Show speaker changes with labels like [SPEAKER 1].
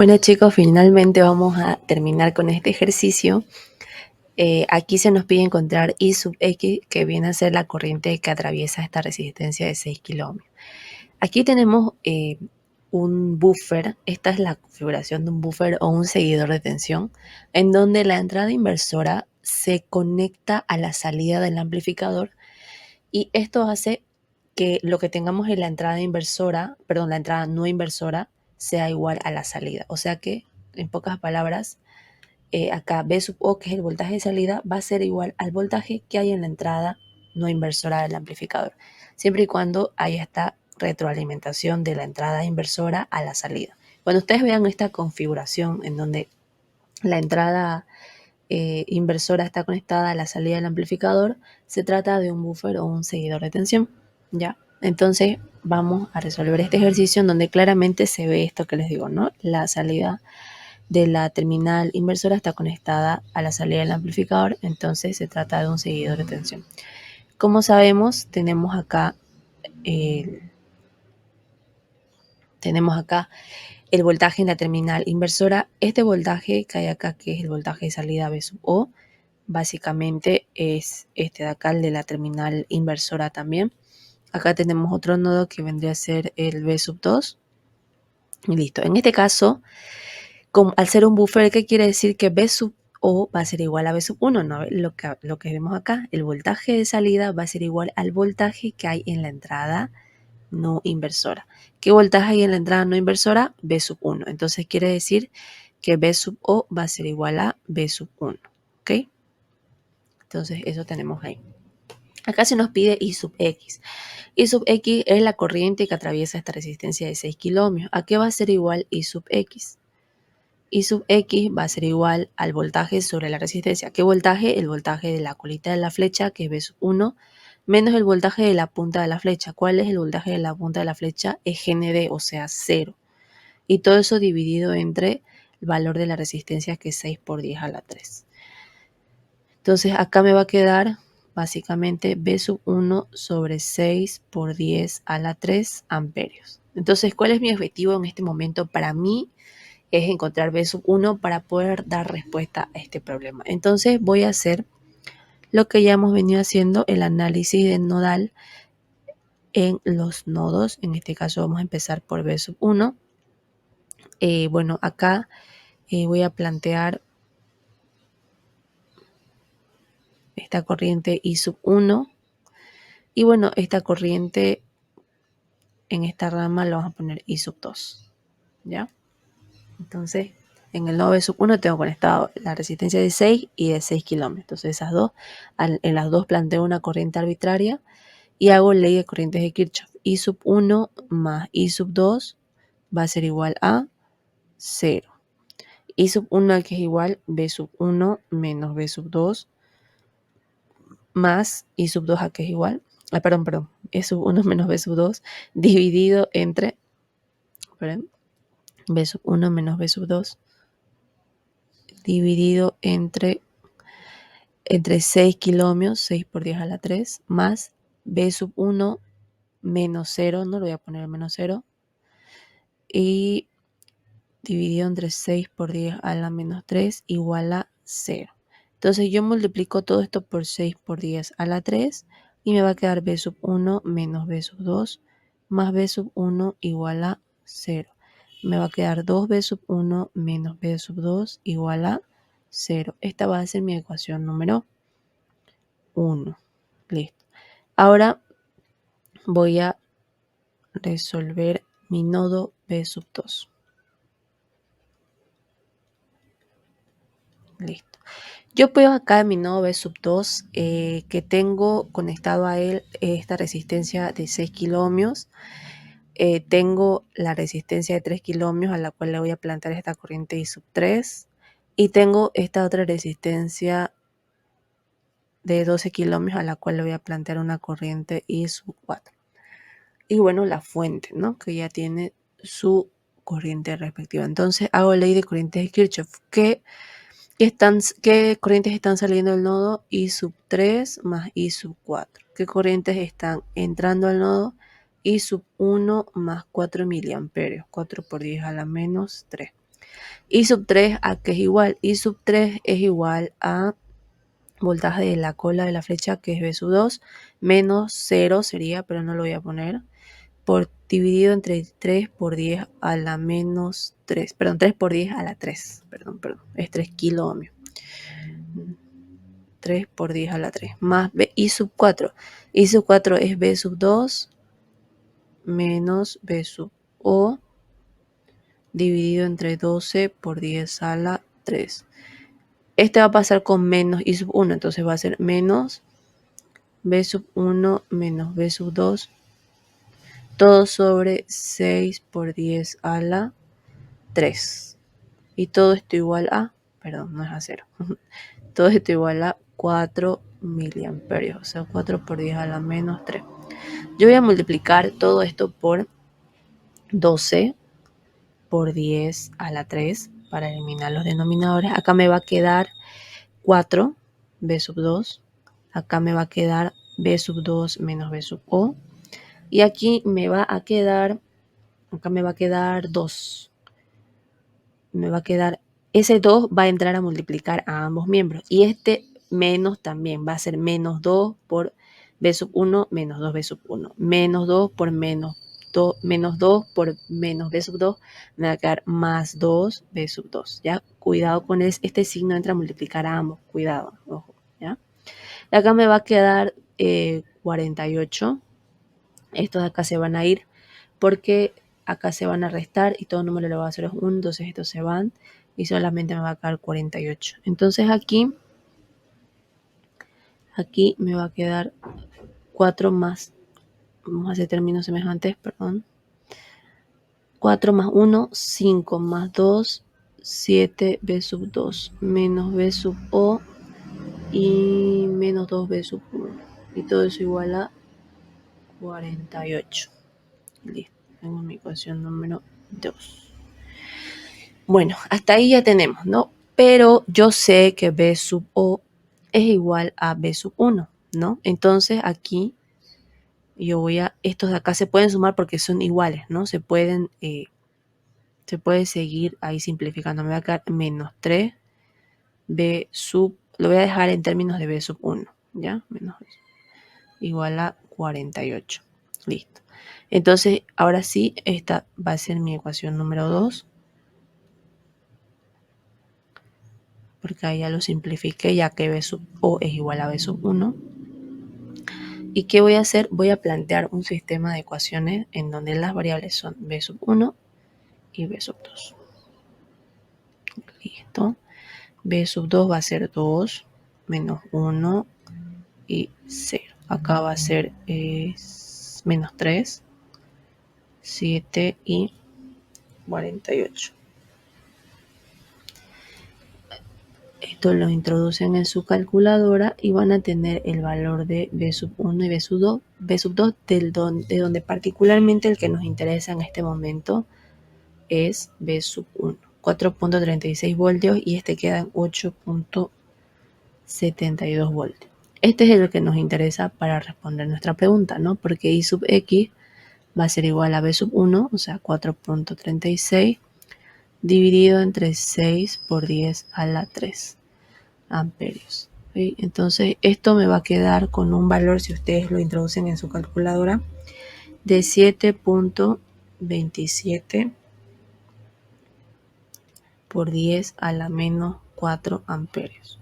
[SPEAKER 1] Bueno chicos, finalmente vamos a terminar con este ejercicio. Aquí se nos pide encontrar I sub X, que viene a ser la corriente que atraviesa esta resistencia de 6 kilómetros. Aquí tenemos un buffer. Esta es la configuración de un buffer o un seguidor de tensión, en donde la entrada inversora se conecta a la salida del amplificador, y esto hace que lo que tengamos en la entrada inversora, perdón, la entrada no inversora, sea igual a la salida. O sea que, en pocas palabras, acá B sub O, que es el voltaje de salida, va a ser igual al voltaje que hay en la entrada no inversora del amplificador, siempre y cuando haya esta retroalimentación de la entrada inversora a la salida. Cuando ustedes vean esta configuración en donde la entrada inversora está conectada a la salida del amplificador, se trata de un buffer o un seguidor de tensión, ¿ya? Entonces vamos a resolver este ejercicio en donde claramente se ve esto que les digo, ¿no? La salida de la terminal inversora está conectada a la salida del amplificador, entonces se trata de un seguidor de tensión. Como sabemos, tenemos acá el voltaje en la terminal inversora. Este voltaje que hay acá, que es el voltaje de salida B sub O, básicamente es este de acá, el de la terminal inversora también. Acá tenemos otro nodo que vendría a ser el B sub 2. Y listo. En este caso, al ser un buffer, ¿qué quiere decir? Que B sub O va a ser igual a B sub 1, ¿no? Lo que vemos acá, el voltaje de salida va a ser igual al voltaje que hay en la entrada no inversora. ¿Qué voltaje hay en la entrada no inversora? B sub 1. Entonces quiere decir que B sub O va a ser igual a B sub 1. ¿Ok? Entonces eso tenemos ahí. Acá se nos pide I sub X. I sub X es la corriente que atraviesa esta resistencia de 6 kilómetros. ¿A qué va a ser igual I sub X? I sub X va a ser igual al voltaje sobre la resistencia. ¿Qué voltaje? El voltaje de la colita de la flecha, que es B sub 1, menos el voltaje de la punta de la flecha. ¿Cuál es el voltaje de la punta de la flecha? Es GND, o sea, 0. Y todo eso dividido entre el valor de la resistencia, que es 6 por 10 a la 3. Entonces acá me va a quedar básicamente B sub 1 sobre 6 por 10 a la 3 amperios. Entonces, ¿cuál es mi objetivo en este momento? Para mí es encontrar B sub 1 para poder dar respuesta a este problema. Entonces voy a hacer lo que ya hemos venido haciendo, el análisis de nodal en los nodos. En este caso vamos a empezar por B sub 1. Bueno, acá voy a plantear esta corriente I sub 1. Y bueno, esta corriente en esta rama la vamos a poner I sub 2. ¿Ya? Entonces, en el nodo B sub 1 tengo conectado la resistencia de 6 y de 6 kilómetros. Entonces, esas dos, en las dos planteo una corriente arbitraria y hago ley de corrientes de Kirchhoff. I sub 1 más I sub 2 va a ser igual a 0. I sub 1, que es igual B sub 1 menos B sub 2 más I sub 2, a que es igual, perdón, E sub 1 menos B sub 2 dividido entre B sub 1 menos B sub 2 dividido entre 6 kilómetros, 6 por 10 a la 3, más B sub 1 menos 0, no lo voy a poner menos 0, y dividido entre 6 por 10 a la menos 3 igual a 0. Entonces yo multiplico todo esto por 6 por 10 a la 3 y me va a quedar B sub 1 menos B sub 2 más B sub 1 igual a 0. Me va a quedar 2B sub 1 menos B sub 2 igual a 0. Esta va a ser mi ecuación número 1. Listo. Ahora voy a resolver mi nodo B sub 2. Listo. Yo veo acá en mi nodo B sub 2 que tengo conectado a él esta resistencia de 6 kilómetros. Tengo la resistencia de 3 kilómetros a la cual le voy a plantear esta corriente I sub 3. Y tengo esta otra resistencia de 12 kilómetros a la cual le voy a plantear una corriente I sub 4. Y bueno, la fuente, ¿no? Que ya tiene su corriente respectiva. Entonces hago ley de corrientes de Kirchhoff. ¿Qué corrientes están saliendo del nodo? I sub 3 más I sub 4. ¿Qué corrientes están entrando al nodo? I sub 1 más 4 miliamperios. 4 por 10 a la menos 3. I sub 3 a qué es igual. I sub 3 es igual a voltaje de la cola de la flecha, que es B sub 2, menos 0 sería, pero no lo voy a poner, por dividido entre 3 por 10 a la menos 3, perdón, 3 por 10 a la 3, perdón, es 3 kilo ohmios. 3 por 10 a la 3, más I sub 4. I sub 4 es B sub 2 menos B sub O dividido entre 12 por 10 a la 3. Este va a pasar con menos I sub 1, entonces va a ser menos B sub 1 menos B sub 2, todo sobre 6 por 10 a la 3. Y todo esto igual a, perdón, no es a 0. Todo esto igual a 4 miliamperios, o sea, 4 por 10 a la menos 3. Yo voy a multiplicar todo esto por 12 por 10 a la 3 para eliminar los denominadores. Acá me va a quedar 4 B sub 2. Acá me va a quedar B sub 2 menos B sub O. Y aquí me va a quedar, acá me va a quedar 2. Me va a quedar, ese 2 va a entrar a multiplicar a ambos miembros. Y este menos también va a ser menos 2 por B sub 1 menos 2B sub 1. Menos 2 por menos 2 por menos B sub 2 me va a quedar más 2B sub 2. ¿Ya? Cuidado con este signo, entra a multiplicar a ambos. Cuidado, ojo. ¿Ya? Y acá me va a quedar 48. Estos de acá se van a ir porque acá se van a restar y todo número lo va a hacer es 1, entonces estos se van y solamente me va a quedar 48. Entonces aquí me va a quedar 4 más, vamos a hacer términos semejantes, perdón. 4 más 1, 5 más 2, 7 B sub 2 menos B sub O y menos 2 B sub 1. Y todo eso igual a 48. Listo, tengo mi ecuación número 2. Bueno, hasta ahí ya tenemos, ¿no? Pero yo sé que B sub O es igual a B sub 1, ¿no? Entonces aquí yo voy a, estos de acá se pueden sumar porque son iguales, ¿no? Se puede seguir ahí simplificando. Me va a quedar menos 3 B sub, lo voy a dejar en términos de B sub 1, ¿ya? Menos igual a 48. Listo. Entonces, ahora sí, esta va a ser mi ecuación número 2. Porque ahí ya lo simplifiqué, ya que B sub O es igual a B sub 1. ¿Y qué voy a hacer? Voy a plantear un sistema de ecuaciones en donde las variables son B sub 1 y B sub 2. Listo. B sub 2 va a ser 2 menos 1 y 0. Acá va a ser menos 3, 7 y 48. Esto lo introducen en su calculadora y van a tener el valor de B sub 1 y B sub 2, de donde particularmente el que nos interesa en este momento es B sub 1, 4.36 voltios y este queda en 8.72 voltios. Este es el que nos interesa para responder nuestra pregunta, ¿no? Porque I sub X va a ser igual a B sub 1, o sea, 4.36 dividido entre 6 por 10 a la 3 amperios. ¿Sí? Entonces esto me va a quedar con un valor, si ustedes lo introducen en su calculadora, de 7.27 por 10 a la menos 4 amperios.